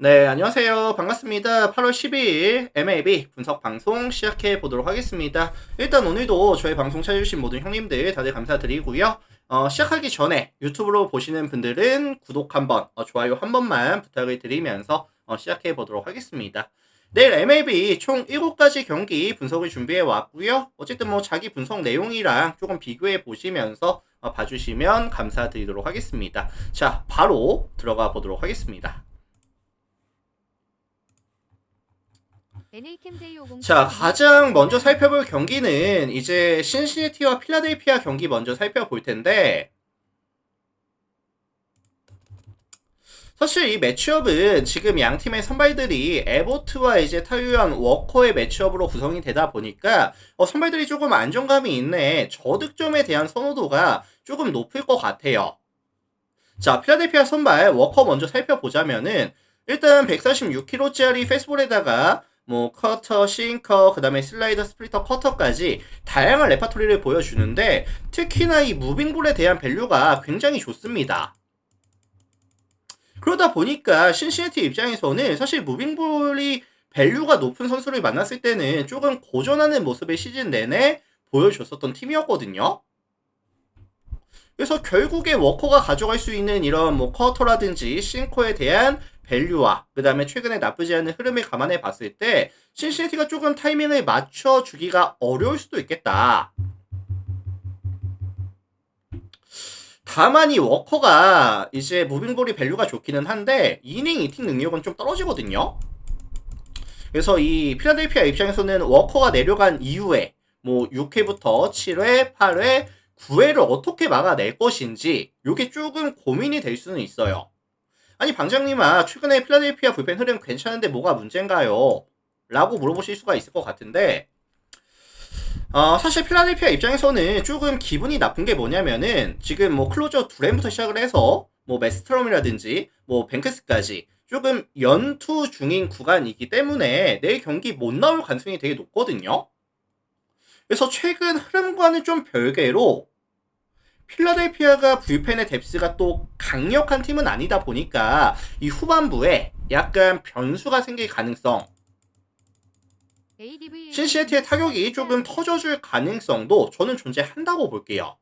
네, 안녕하세요. 반갑습니다. 8월 12일 MLB 분석 방송 시작해 보도록 하겠습니다. 일단 오늘도 저희 방송 찾아주신 모든 형님들 다들 감사드리고요. 시작하기 전에 유튜브로 보시는 분들은 구독 한번, 좋아요 한 번만 부탁을 드리면서 시작해 보도록 하겠습니다. 내일 MLB 총 7가지 경기 분석을 준비해 왔고요. 어쨌든 뭐 자기 분석 내용이랑 조금 비교해 보시면서 봐주시면 감사드리도록 하겠습니다. 자, 바로 들어가 보도록 하겠습니다. 자, 가장 먼저 살펴볼 경기는 이제 신시내티와 필라델피아 경기 먼저 살펴볼 텐데, 사실 이 매치업은 지금 양 팀의 선발들이 에보트와 이제 타유현 워커의 매치업으로 구성이 되다 보니까 선발들이 조금 안정감이 있네. 저득점에 대한 선호도가 조금 높을 것 같아요. 자, 필라델피아 선발 워커 먼저 살펴보자면은 일단 146kg짜리 패스볼에다가 뭐 커터, 싱커, 그 다음에 슬라이더, 스플리터, 커터까지 다양한 레파토리를 보여주는데 특히나 이 무빙볼에 대한 밸류가 굉장히 좋습니다. 그러다 보니까 신시내티 입장에서는 사실 무빙볼이 밸류가 높은 선수를 만났을 때는 조금 고전하는 모습을 시즌 내내 보여줬었던 팀이었거든요. 그래서 결국에 워커가 가져갈 수 있는 이런 뭐 커터라든지 싱커에 대한 밸류와 그 다음에 최근에 나쁘지 않은 흐름을 감안해 봤을 때 신시내티가 조금 타이밍을 맞춰주기가 어려울 수도 있겠다. 다만 이 워커가 이제 무빙볼이 밸류가 좋기는 한데 이닝 이팅 능력은 좀 떨어지거든요. 그래서 이 필라델피아 입장에서는 워커가 내려간 이후에 뭐 6회부터 7회, 8회, 9회를 어떻게 막아낼 것인지 요게 조금 고민이 될 수는 있어요. 아니 방장님아, 최근에 필라델피아 불펜 흐름 괜찮은데 뭐가 문제인가요? 라고 물어보실 수가 있을 것 같은데, 사실 필라델피아 입장에서는 조금 기분이 나쁜 게 뭐냐면은 지금 뭐 클로저 두렘부터 시작을 해서 뭐 메스트럼이라든지 뭐 뱅크스까지 조금 연투 중인 구간이기 때문에 내일 경기 못 나올 가능성이 되게 높거든요. 그래서 최근 흐름과는 좀 별개로 필라델피아가 불펜의 뎁스가 또 강력한 팀은 아니다 보니까 이 후반부에 약간 변수가 생길 가능성, 신시내티의 타격이 조금 터져줄 가능성도 저는 존재한다고 볼게요.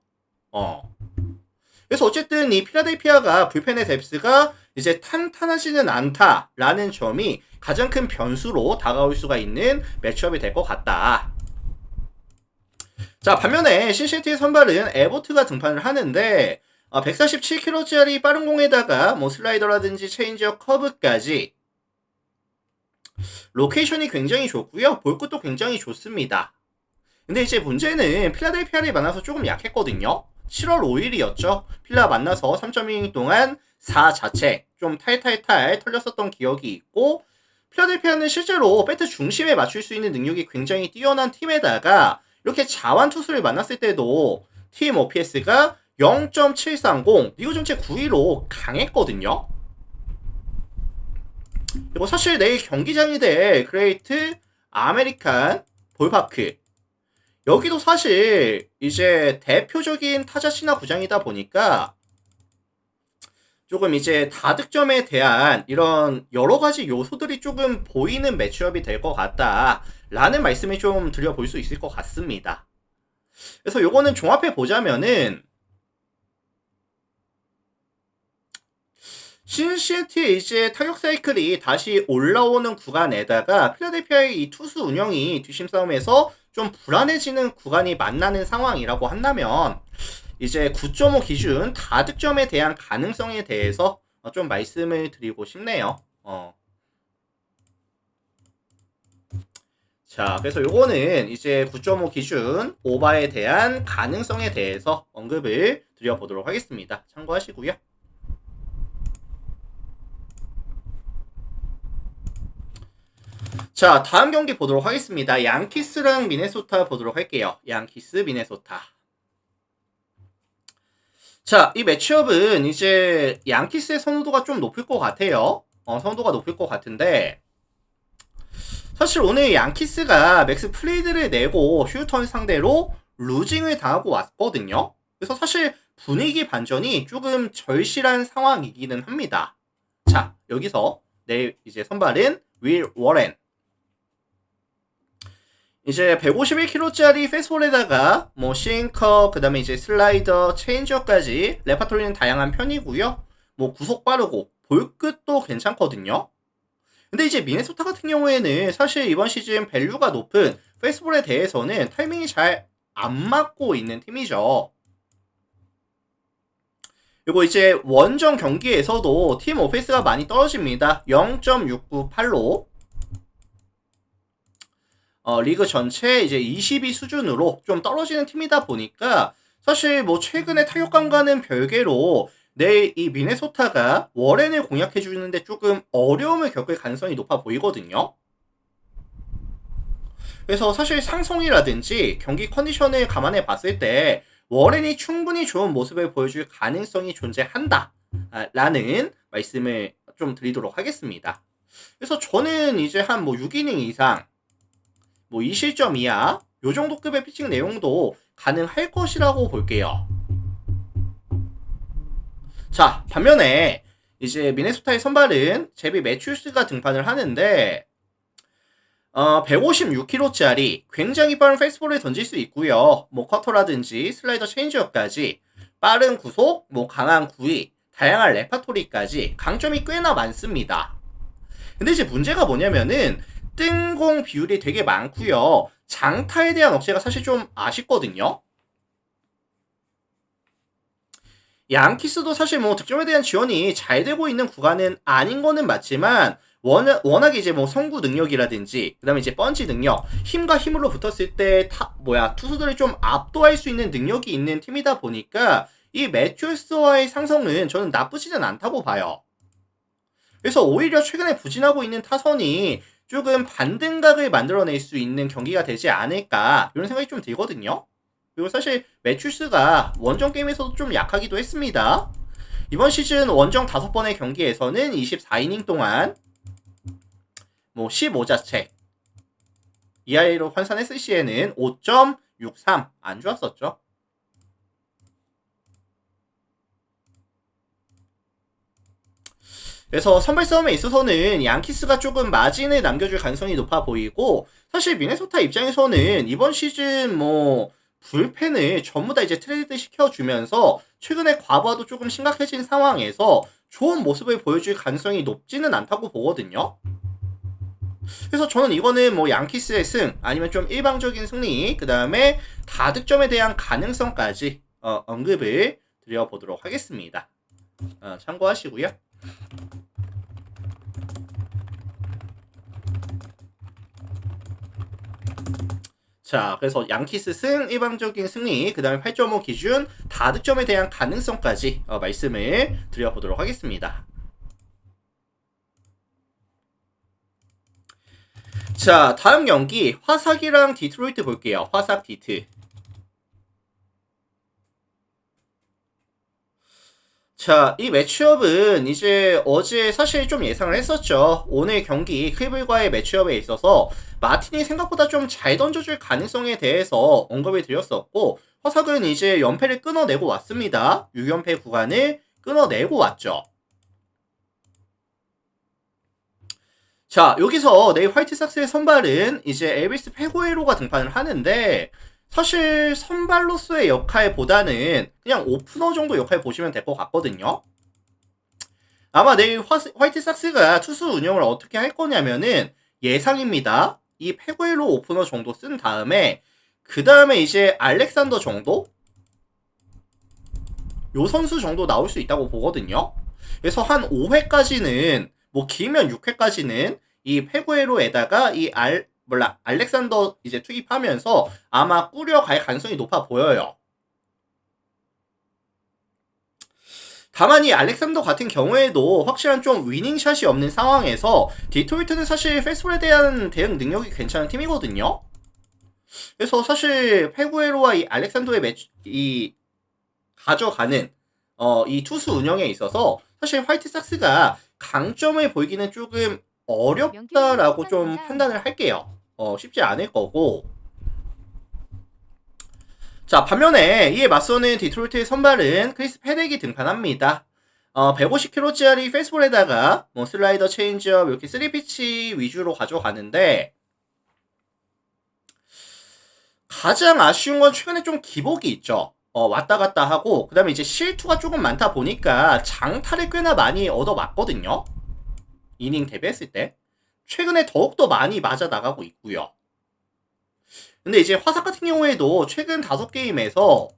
그래서 어쨌든 이 필라델피아가 불펜의 뎁스가 이제 탄탄하지는 않다라는 점이 가장 큰 변수로 다가올 수가 있는 매치업이 될 것 같다. 자, 반면에 신시내티의 선발은 에보트가 등판을 하는데 147kg짜리 빠른 공에다가 뭐 슬라이더라든지 체인지업 커브까지 로케이션이 굉장히 좋고요. 볼 것도 굉장히 좋습니다. 근데 이제 문제는 필라델피아를 만나서 조금 약했거든요. 7월 5일이었죠. 필라 만나서 3.2이닝 동안 4자책 좀 탈탈탈 털렸었던 기억이 있고, 필라델피아는 실제로 배트 중심에 맞출 수 있는 능력이 굉장히 뛰어난 팀에다가 이렇게 자완 투수를 만났을 때도 팀 OPS가 0.730, 리그 전체 9위로 강했거든요. 그리고 사실 내일 경기장이 될 그레이트 아메리칸 볼파크, 여기도 사실 이제 대표적인 타자 신화 구장이다 보니까 조금 이제 다득점에 대한 이런 여러 가지 요소들이 조금 보이는 매치업이 될 것 같다라는 말씀을 좀 드려볼 수 있을 것 같습니다. 그래서 요거는 종합해 보자면은 신시내티의 이제 타격 사이클이 다시 올라오는 구간에다가 필라델피아의 이 투수 운영이 뒷심 싸움에서 좀 불안해지는 구간이 만나는 상황이라고 한다면 이제 9.5 기준 다득점에 대한 가능성에 대해서 좀 말씀을 드리고 싶네요. 자, 그래서 요거는 이제 9.5 기준 오바에 대한 가능성에 대해서 언급을 드려보도록 하겠습니다. 참고하시고요. 자, 다음 경기 보도록 하겠습니다. 양키스랑 미네소타 보도록 할게요. 양키스, 미네소타. 자, 이 매치업은 이제 양키스의 선호도가 좀 높을 것 같아요. 선호도가 높을 것 같은데, 사실 오늘 양키스가 맥스 플레이드를 내고 휴턴 상대로 루징을 당하고 왔거든요. 그래서 사실 분위기 반전이 조금 절실한 상황이기는 합니다. 자, 여기서 내일 이제 선발은 윌 워렌. 이제 151kg짜리 패스볼에다가 뭐 싱커, 그 다음에 이제 슬라이더, 체인지업까지 레파토리는 다양한 편이고요. 뭐 구속 빠르고 볼끝도 괜찮거든요. 근데 이제 미네소타 같은 경우에는 사실 이번 시즌 밸류가 높은 패스볼에 대해서는 타이밍이 잘 안 맞고 있는 팀이죠. 그리고 이제 원정 경기에서도 팀 오페이스가 많이 떨어집니다. 0.698로 리그 전체 이제 22 수준으로 좀 떨어지는 팀이다 보니까 사실 뭐 최근의 타격감과는 별개로 내일 이 미네소타가 워렌을 공략해 주는데 조금 어려움을 겪을 가능성이 높아 보이거든요. 그래서 사실 상성이라든지 경기 컨디션을 감안해 봤을 때 워렌이 충분히 좋은 모습을 보여줄 가능성이 존재한다 라는 말씀을 좀 드리도록 하겠습니다. 그래서 저는 이제 한 뭐 6이닝 이상 뭐 2실점 이하 요 정도 급의 피칭 내용도 가능할 것이라고 볼게요. 자, 반면에 이제 미네소타의 선발은 제비 매튜스가 등판을 하는데 156kg짜리 굉장히 빠른 페이스볼을 던질 수 있고요. 뭐 커터라든지 슬라이더 체인지업까지 빠른 구속, 뭐 강한 구위, 다양한 레파토리까지 강점이 꽤나 많습니다. 근데 이제 문제가 뭐냐면은 뜬공 비율이 되게 많고요. 장타에 대한 억제가 사실 좀 아쉽거든요. 양키스도 사실 뭐 득점에 대한 지원이 잘 되고 있는 구간은 아닌 거는 맞지만 워낙에 이제 뭐 성구 능력이라든지 그다음에 이제 펀치 능력, 힘과 힘으로 붙었을 때 투수들을 좀 압도할 수 있는 능력이 있는 팀이다 보니까 이 매튜스와의 상성은 저는 나쁘지는 않다고 봐요. 그래서 오히려 최근에 부진하고 있는 타선이 조금 반등각을 만들어낼 수 있는 경기가 되지 않을까 이런 생각이 좀 들거든요. 그리고 사실 매튜스가 원정 게임에서도 좀 약하기도 했습니다. 이번 시즌 원정 5번의 경기에서는 24이닝 동안 뭐 15자책 ERA로 환산했을 시에는 5.63 안 좋았었죠. 그래서 선발 싸움에 있어서는 양키스가 조금 마진을 남겨줄 가능성이 높아 보이고 사실 미네소타 입장에서는 이번 시즌 뭐 불펜을 전부 다 이제 트레이드 시켜주면서 최근에 과부하도 조금 심각해진 상황에서 좋은 모습을 보여줄 가능성이 높지는 않다고 보거든요. 그래서 저는 이거는 뭐 양키스의 승 아니면 좀 일방적인 승리 그 다음에 다득점에 대한 가능성까지 언급을 드려보도록 하겠습니다. 참고하시고요. 자, 그래서 양키스 승, 일방적인 승리, 그 다음에 8.5 기준, 다득점에 대한 가능성까지 말씀을 드려보도록 하겠습니다. 자, 다음 경기 화삭이랑 디트로이트 볼게요. 화삭 디트. 자, 이 매치업은 이제 어제 사실 좀 예상을 했었죠. 오늘 경기 클블과의 매치업에 있어서 마틴이 생각보다 좀 잘 던져줄 가능성에 대해서 언급을 드렸었고 화삭은 이제 연패를 끊어내고 왔습니다. 6연패 구간을 끊어내고 왔죠. 자, 여기서 내일 화이트삭스의 선발은 이제 엘비스 페고에로가 등판을 하는데 사실 선발로서의 역할보다는 그냥 오프너 정도 역할 보시면 될 것 같거든요. 아마 내일 화이트삭스가 투수 운영을 어떻게 할 거냐면은 예상입니다. 이 페고에로 오프너 정도 쓴 다음에 그 다음에 이제 알렉산더 정도? 요 선수 정도 나올 수 있다고 보거든요. 그래서 한 5회까지는 뭐 길면 6회까지는 이 페고에로에다가 알렉산더 이제 투입하면서 아마 꾸려갈 가능성이 높아 보여요. 다만 이 알렉산더 같은 경우에도 확실한 좀 위닝샷이 없는 상황에서 디트로이트는 사실 패스볼에 대한 대응 능력이 괜찮은 팀이거든요. 그래서 사실 페구에로와 이 알렉산더의 가져가는 이 투수 운영에 있어서 사실 화이트삭스가 강점을 보이기는 조금 어렵다라고 좀 판단을 할게요. 쉽지 않을 거고. 자, 반면에 이에 맞서는 디트로이트의 선발은 크리스 패덱이 등판합니다. 150kg짜리 페이스볼에다가 뭐 슬라이더 체인지업 이렇게 3피치 위주로 가져가는데 가장 아쉬운 건 최근에 좀 기복이 있죠. 왔다 갔다 하고 그 다음에 이제 실투가 조금 많다 보니까 장타를 꽤나 많이 얻어맞거든요. 이닝 대비했을 때 최근에 더욱더 많이 맞아 나가고 있고요. 근데 이제 화삭 같은 경우에도 최근 5게임에서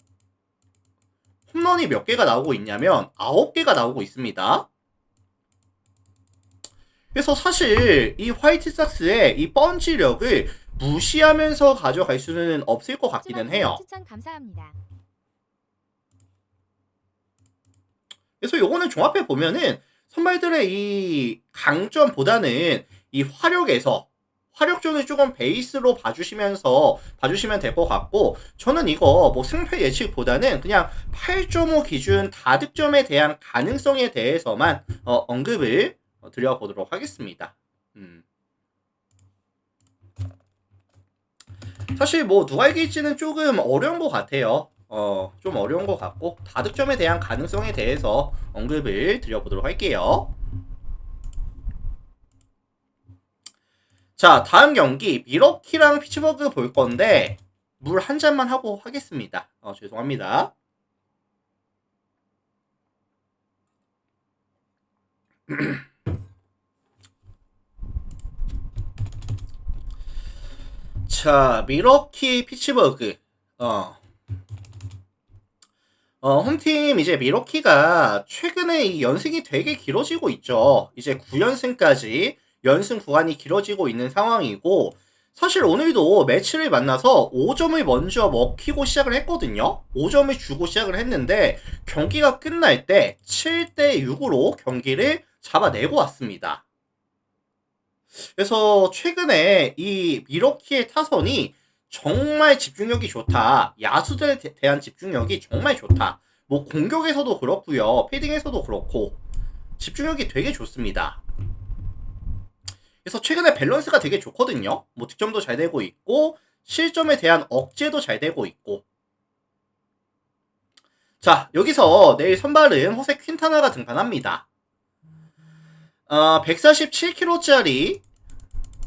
홈런이 몇 개가 나오고 있냐면 9개가 나오고 있습니다. 그래서 사실 이 화이트삭스의 이 펀치력을 무시하면서 가져갈 수는 없을 것 같기는 해요. 추천 감사합니다. 그래서 요거는 종합해 보면은 선발들의 이 강점보다는 이 화력적을 조금 베이스로 봐주시면 될 것 같고, 저는 이거 뭐 승패 예측보다는 그냥 8.5 기준 다득점에 대한 가능성에 대해서만 언급을 드려보도록 하겠습니다. 사실 뭐 누가 이길지는 조금 어려운 것 같아요. 좀 어려운 것 같고 다득점에 대한 가능성에 대해서 언급을 드려보도록 할게요. 자, 다음 경기 미러키랑 피츠버그 볼 건데 물 한 잔만 하고 하겠습니다. 죄송합니다. 자, 미러키 피츠버그. 홈팀 이제 미러키가 최근에 이 연승이 되게 길어지고 있죠. 이제 9연승까지 연승 구간이 길어지고 있는 상황이고, 사실 오늘도 매치를 만나서 5점을 먼저 먹히고 시작을 했거든요. 5점을 주고 시작을 했는데 경기가 끝날 때 7대 6으로 경기를 잡아내고 왔습니다. 그래서 최근에 이 미러키의 타선이 정말 집중력이 좋다. 야수들에 대한 집중력이 정말 좋다. 뭐 공격에서도 그렇고요. 패딩에서도 그렇고 집중력이 되게 좋습니다. 그래서 최근에 밸런스가 되게 좋거든요. 뭐 득점도 잘 되고 있고 실점에 대한 억제도 잘 되고 있고. 자, 여기서 내일 선발은 호세 퀸타나가 등판합니다. 147kg짜리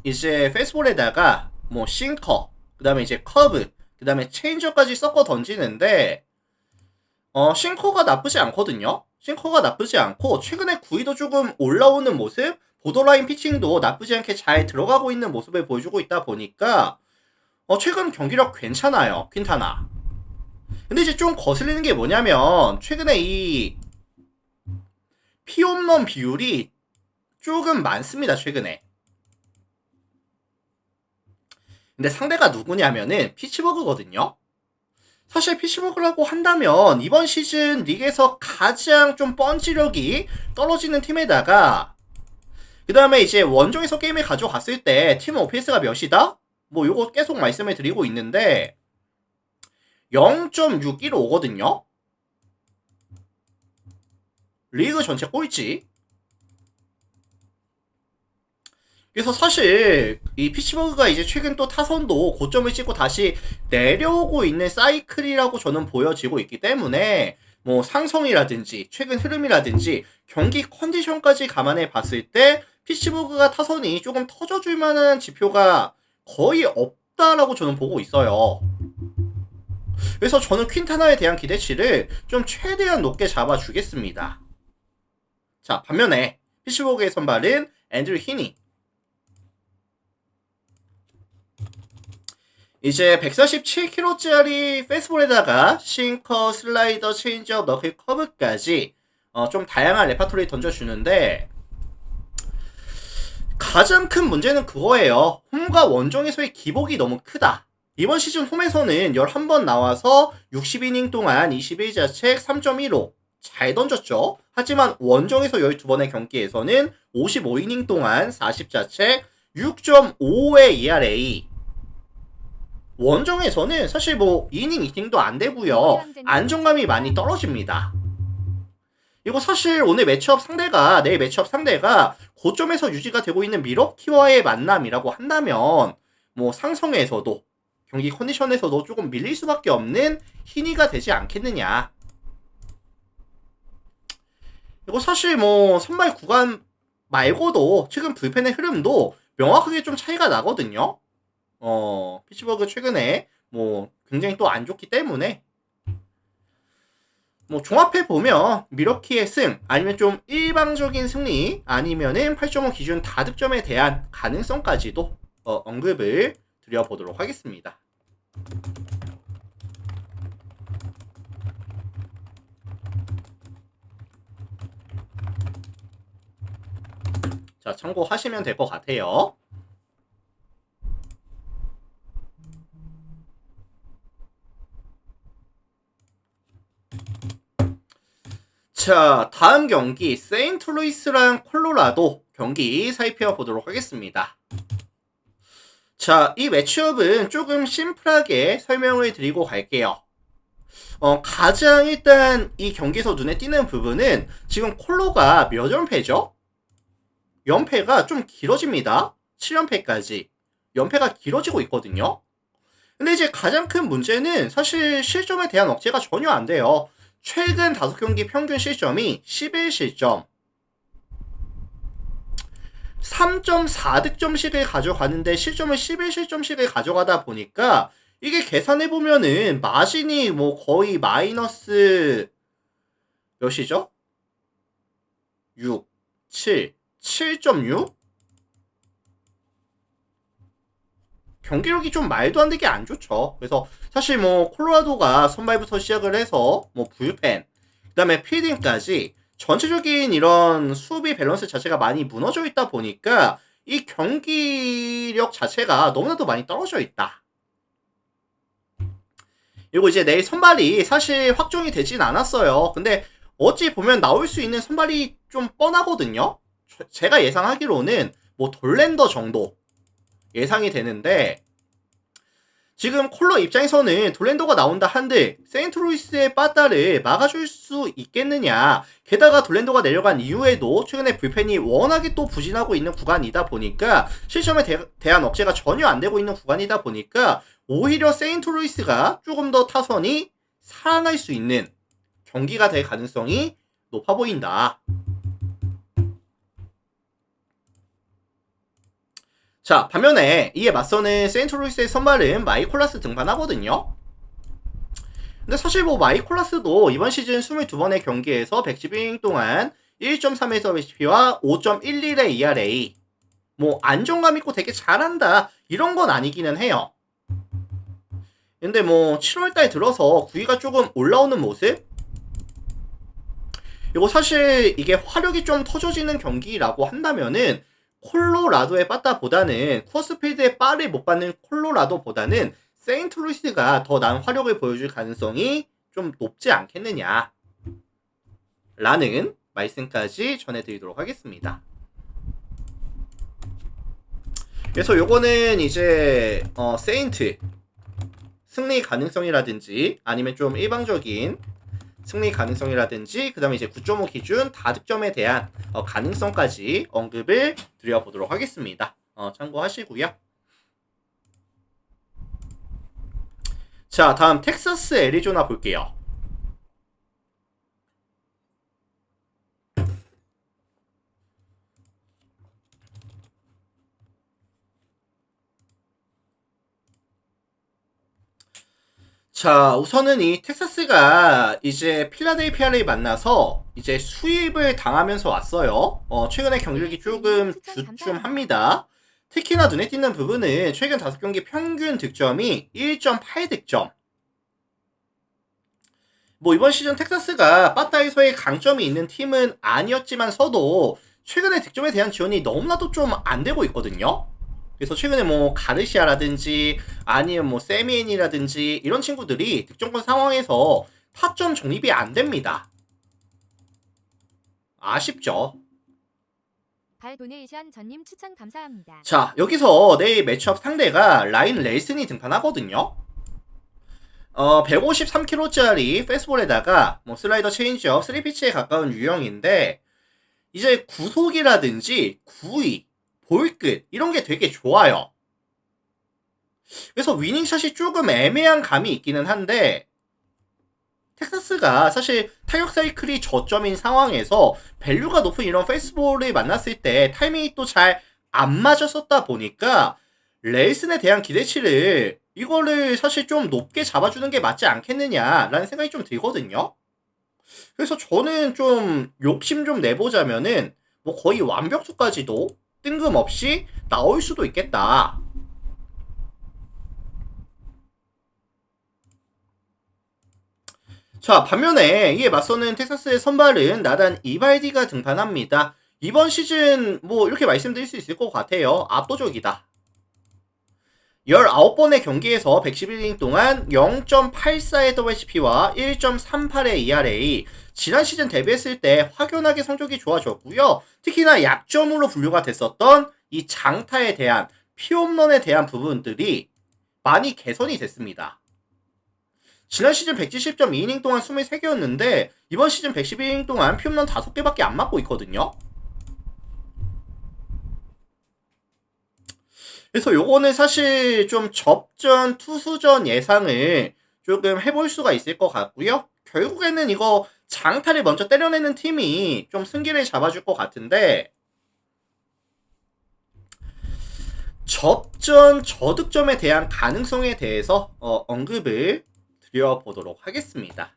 이제 페이스볼에다가 뭐 싱커, 그 다음에 이제 커브, 그 다음에 체인저까지 섞어 던지는데 싱커가 나쁘지 않거든요. 싱커가 나쁘지 않고 최근에 구위도 조금 올라오는 모습, 보더라인 피칭도 나쁘지 않게 잘 들어가고 있는 모습을 보여주고 있다 보니까 최근 경기력 괜찮아요. 퀸타나. 근데 이제 좀 거슬리는 게 뭐냐면 최근에 이 피홈런 비율이 조금 많습니다. 최근에. 근데 상대가 누구냐면은 피츠버그거든요. 사실 피츠버그라고 한다면 이번 시즌 리그에서 가장 좀 펀치력이 떨어지는 팀에다가 그 다음에 이제 원정에서 게임을 가져갔을 때 팀 OPS가 몇이다? 뭐 요거 계속 말씀을 드리고 있는데 0.615거든요. 리그 전체 꼴찌. 그래서 사실 이 피츠버그가 이제 최근 또 타선도 고점을 찍고 다시 내려오고 있는 사이클이라고 저는 보여지고 있기 때문에 뭐 상성이라든지 최근 흐름이라든지 경기 컨디션까지 감안해 봤을 때 피츠버그가 타선이 조금 터져줄 만한 지표가 거의 없다라고 저는 보고 있어요. 그래서 저는 퀸타나에 대한 기대치를 좀 최대한 높게 잡아주겠습니다. 자, 반면에 피츠버그의 선발은 앤드류 히니. 이제 147kg짜리 페이스볼에다가 싱커, 슬라이더, 체인지업, 너클, 커브까지 좀 다양한 레파토리 던져주는데 가장 큰 문제는 그거예요. 홈과 원정에서의 기복이 너무 크다. 이번 시즌 홈에서는 11번 나와서 60이닝 동안 21자책 3.15 잘 던졌죠. 하지만 원정에서 12번의 경기에서는 55이닝 동안 40자책 6.55의 ERA. 원정에서는 사실 뭐 이닝 이팅도 안 되고요. 안정감이 많이 떨어집니다. 이거 사실 오늘 내일 매치업 상대가 고점에서 유지가 되고 있는 미러키와의 만남이라고 한다면 뭐 상성에서도 경기 컨디션에서도 조금 밀릴 수밖에 없는 희니가 되지 않겠느냐. 이거 사실 뭐 선발 구간 말고도 최근 불펜의 흐름도 명확하게 좀 차이가 나거든요. 피츠버그 최근에 뭐 굉장히 또 안 좋기 때문에 뭐 종합해 보면 미러키의 승 아니면 좀 일방적인 승리 아니면은 8.5 기준 다득점에 대한 가능성까지도 언급을 드려보도록 하겠습니다. 자, 참고하시면 될 것 같아요. 자, 다음 경기 세인트루이스랑 콜로라도 경기 살펴 보도록 하겠습니다. 자, 이 매치업은 조금 심플하게 설명을 드리고 갈게요. 가장 일단 이 경기에서 눈에 띄는 부분은 지금 콜로가 몇 연패죠? 연패가 좀 길어집니다. 7연패까지. 연패가 길어지고 있거든요. 근데 이제 가장 큰 문제는 사실 실점에 대한 억제가 전혀 안 돼요. 최근 5경기 평균 실점이 11실점. 3.4득점씩을 가져가는데 실점을 11실점씩을 가져가다 보니까 이게 계산해보면은 마진이 뭐 거의 마이너스 몇이죠? 6, 7, 7.6? 경기력이 좀 말도 안 되게 안 좋죠. 그래서 사실 뭐 콜로라도가 선발부터 시작을 해서 뭐 불펜, 그다음에 필딩까지 전체적인 이런 수비 밸런스 자체가 많이 무너져 있다 보니까 이 경기력 자체가 너무나도 많이 떨어져 있다. 그리고 이제 내일 선발이 사실 확정이 되진 않았어요. 근데 어찌 보면 나올 수 있는 선발이 좀 뻔하거든요. 제가 예상하기로는 뭐 돌랜더 정도 예상이 되는데 지금 콜러 입장에서는 돌랜더가 나온다 한들 세인트루이스의 빠따를 막아줄 수 있겠느냐. 게다가 돌랜더가 내려간 이후에도 최근에 불펜이 워낙에 또 부진하고 있는 구간이다 보니까 실점에 대한 억제가 전혀 안 되고 있는 구간이다 보니까 오히려 세인트루이스가 조금 더 타선이 살아날 수 있는 경기가 될 가능성이 높아 보인다. 자, 반면에 이에 맞서는 세인트루이스의 선발은 마이콜라스 등판하거든요. 근데 사실 뭐 마이콜라스도 이번 시즌 22번의 경기에서 111이닝 동안 1.3에서 HP와 5.11의 ERA 뭐 안정감 있고 되게 잘한다 이런 건 아니기는 해요. 근데 뭐 7월달 들어서 구위가 조금 올라오는 모습? 이거 사실 이게 화력이 좀 터져지는 경기라고 한다면은 콜로라도의 빠따보다는 쿠어스필드의 빠를 못 받는 콜로라도보다는 세인트루이스가 더 나은 화력을 보여줄 가능성이 좀 높지 않겠느냐 라는 말씀까지 전해드리도록 하겠습니다. 그래서 요거는 이제 세인트 승리 가능성이라든지 아니면 좀 일방적인 승리 가능성이라든지 그 다음에 이제 9.5 기준 다득점에 대한 가능성까지 언급을 드려보도록 하겠습니다. 참고하시고요. 자, 다음 텍사스 애리조나 볼게요. 자, 우선은 이 텍사스가 이제 필라델피아를 만나서 이제 수입을 당하면서 왔어요. 최근에 경기력이 조금 주춤합니다. 특히나 눈에 띄는 부분은 최근 5경기 평균 득점이 1.8득점. 뭐 이번 시즌 텍사스가 빠따에서의 강점이 있는 팀은 아니었지만서도 최근에 득점에 대한 지원이 너무나도 좀 안 되고 있거든요. 그래서 최근에 뭐 가르시아라든지 아니면 뭐 세미엔이라든지 이런 친구들이 득점권 상황에서 타점 정립이 안 됩니다. 아쉽죠. 발 도네이션 전님 추천 감사합니다. 자, 여기서 내일 매치업 상대가 라인 렐슨이 등판하거든요. 153kg짜리 페스볼에다가 뭐 슬라이더 체인지업 3피치에 가까운 유형인데 이제 구속이라든지 구위 볼끝 이런 게 되게 좋아요. 그래서 위닝샷이 조금 애매한 감이 있기는 한데 텍사스가 사실 타격 사이클이 저점인 상황에서 밸류가 높은 이런 페이스볼을 만났을 때 타이밍이 또 잘 안 맞았었다 보니까 레이슨에 대한 기대치를 이거를 사실 좀 높게 잡아주는 게 맞지 않겠느냐라는 생각이 좀 들거든요. 그래서 저는 좀 욕심 좀 내보자면은 뭐 거의 완벽수까지도 뜬금없이 나올 수도 있겠다. 자, 반면에 이에 맞서는 텍사스의 선발은 나단 이발디가 등판합니다. 이번 시즌 뭐 이렇게 말씀드릴 수 있을 것 같아요. 압도적이다. 19번의 경기에서 111이닝 동안 0.84의 WHP와 1.38의 ERA, 지난 시즌 데뷔했을 때 확연하게 성적이 좋아졌고요. 특히나 약점으로 분류가 됐었던 이 장타에 대한 피홈런에 대한 부분들이 많이 개선이 됐습니다. 지난 시즌 170.2이닝 동안 23개였는데 이번 시즌 111이닝 동안 피홈런 5개밖에 안 맞고 있거든요. 그래서 요거는 사실 좀 접전 투수전 예상을 조금 해볼 수가 있을 것 같고요. 결국에는 이거 장타를 먼저 때려내는 팀이 좀 승기를 잡아줄 것 같은데, 접전 저득점에 대한 가능성에 대해서 언급을 드려보도록 하겠습니다.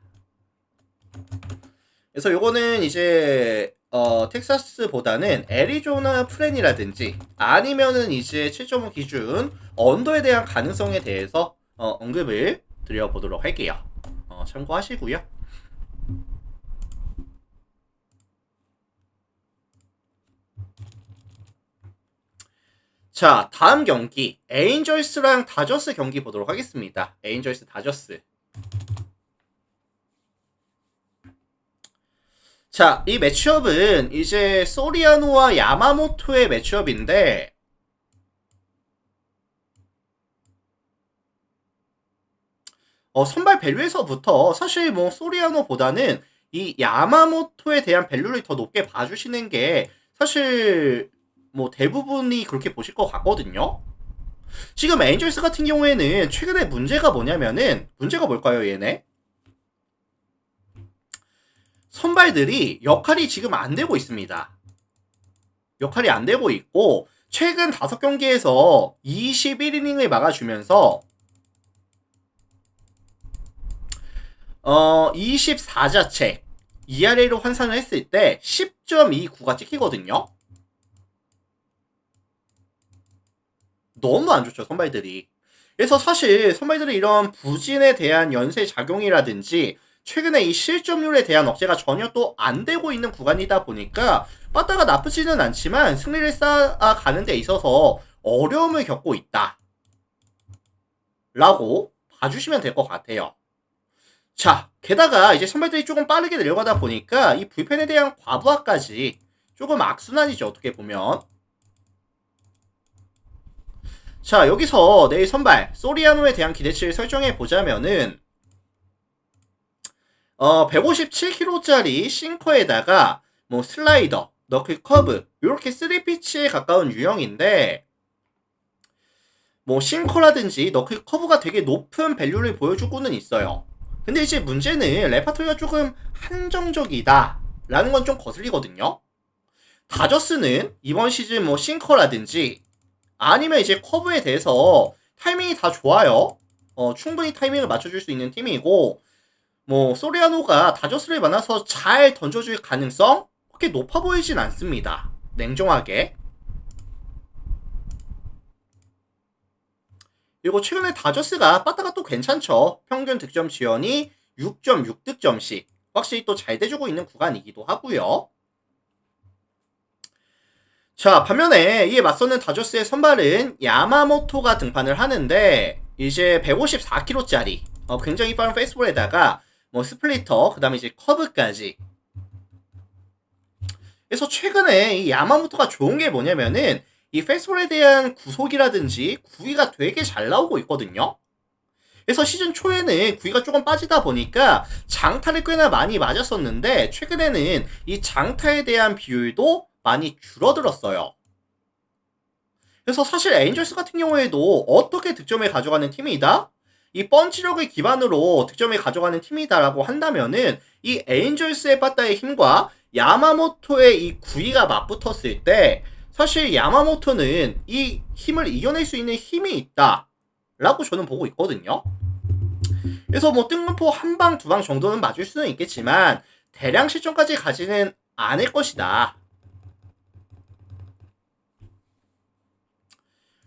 그래서 요거는 이제 텍사스보다는 애리조나 플랜이라든지 아니면은 이제 7.5 기준 언더에 대한 가능성에 대해서 언급을 드려보도록 할게요. 참고하시고요. 자, 다음 경기 에인절스랑 다저스 경기 보도록 하겠습니다. 에인절스 다저스. 자, 이 매치업은 이제 소리아노와 야마모토의 매치업인데, 선발 밸류에서부터 사실 뭐 소리아노보다는 이 야마모토에 대한 밸류를 더 높게 봐주시는 게 사실 뭐 대부분이 그렇게 보실 것 같거든요. 지금 에인절스 같은 경우에는 최근에 문제가 뭐냐면은, 문제가 뭘까요, 얘네? 선발들이 역할이 지금 안 되고 있습니다. 역할이 안 되고 있고, 최근 5경기에서 21이닝을 막아주면서 24자책 ERA로 환산을 했을 때 10.29가 찍히거든요. 너무 안 좋죠, 선발들이. 그래서 사실 선발들이 이런 부진에 대한 연쇄 작용이라든지 최근에 이 실점률에 대한 억제가 전혀 또 안 되고 있는 구간이다 보니까 빠따가 나쁘지는 않지만 승리를 쌓아가는 데 있어서 어려움을 겪고 있다 라고 봐주시면 될 것 같아요. 자, 게다가 이제 선발들이 조금 빠르게 내려가다 보니까 이 불펜에 대한 과부하까지 조금 악순환이죠, 어떻게 보면. 자, 여기서 내일 선발 소리아노에 대한 기대치를 설정해 보자면은 157kg짜리 싱커에다가 뭐 슬라이더, 너클 커브 이렇게 3피치에 가까운 유형인데, 뭐 싱커라든지 너클 커브가 되게 높은 밸류를 보여주고는 있어요. 근데 이제 문제는 레파토리가 조금 한정적이다 라는 건 좀 거슬리거든요. 다저스는 이번 시즌 뭐 싱커라든지 아니면 이제 커브에 대해서 타이밍이 다 좋아요. 충분히 타이밍을 맞춰줄 수 있는 팀이고, 뭐 소리아노가 다저스를 만나서 잘 던져줄 가능성 그렇게 높아 보이진 않습니다. 냉정하게. 그리고 최근에 다저스가 빠따가 또 괜찮죠. 평균 득점 지연이 6.6득점씩 확실히 또 잘 돼주고 있는 구간이기도 하고요. 자, 반면에 이에 맞서는 다저스의 선발은 야마모토가 등판을 하는데, 이제 154kg짜리 굉장히 빠른 페이스볼에다가 뭐 스플리터, 그 다음에 이제 커브까지. 그래서 최근에 이 야마모토가 좋은 게 뭐냐면은 이 페이스볼에 대한 구속이라든지 구위가 되게 잘 나오고 있거든요. 그래서 시즌 초에는 구위가 조금 빠지다 보니까 장타를 꽤나 많이 맞았었는데, 최근에는 이 장타에 대한 비율도 많이 줄어들었어요. 그래서 사실 에인절스 같은 경우에도 어떻게 득점을 가져가는 팀이다? 이 펀치력을 기반으로 득점을 가져가는 팀이다라고 한다면은 이 에인절스의 빠따의 힘과 야마모토의 이 구위가 맞붙었을 때 사실 야마모토는 이 힘을 이겨낼 수 있는 힘이 있다라고 저는 보고 있거든요. 그래서 뭐 뜬금포 한 방, 두 방 정도는 맞을 수는 있겠지만 대량 실점까지 가지는 않을 것이다.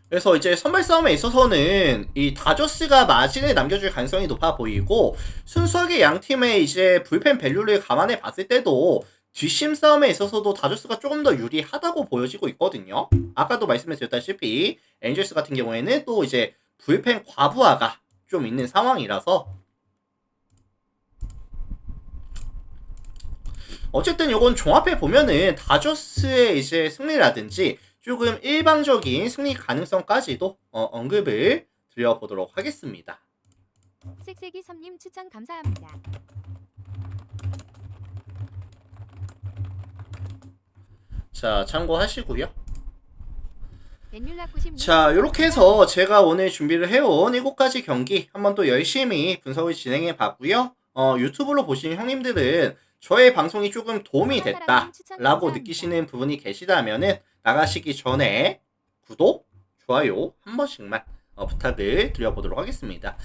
그래서 이제 선발 싸움에 있어서는 이 다저스가 마진을 남겨줄 가능성이 높아 보이고 순수하게 양 팀의 이제 불펜 밸류를 감안해 봤을 때도 뒷심 싸움에 있어서도 다저스가 조금 더 유리하다고 보여지고 있거든요. 아까도 말씀드렸다시피 엔젤스 같은 경우에는 또 이제 불펜 과부하가 좀 있는 상황이라서 어쨌든 이건 종합해 보면은 다저스의 이제 승리라든지 조금 일방적인 승리 가능성까지도 언급을 드려보도록 하겠습니다. 색색이 섬님 추천 감사합니다. 자, 참고하시고요. 렌율라 90님 자, 이렇게 해서 제가 오늘 준비를 해온 7가지 경기 한번 또 열심히 분석을 진행해 봤고요. 유튜브로 보시는 형님들은 저의 방송이 조금 도움이 됐다라고 느끼시는 부분이 계시다면은 나가시기 전에 구독, 좋아요 한 번씩만 부탁을 드려보도록 하겠습니다.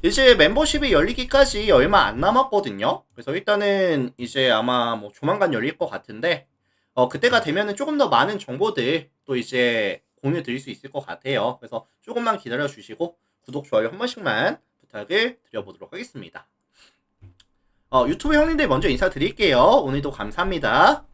이제 멤버십이 열리기까지 얼마 안 남았거든요. 그래서 일단은 이제 아마 뭐 조만간 열릴 것 같은데 그때가 되면은 조금 더 많은 정보들 또 이제 공유 드릴 수 있을 것 같아요. 그래서 조금만 기다려 주시고 구독, 좋아요 한 번씩만 부탁을 드려보도록 하겠습니다. 유튜브 형님들 먼저 인사드릴게요. 오늘도 감사합니다.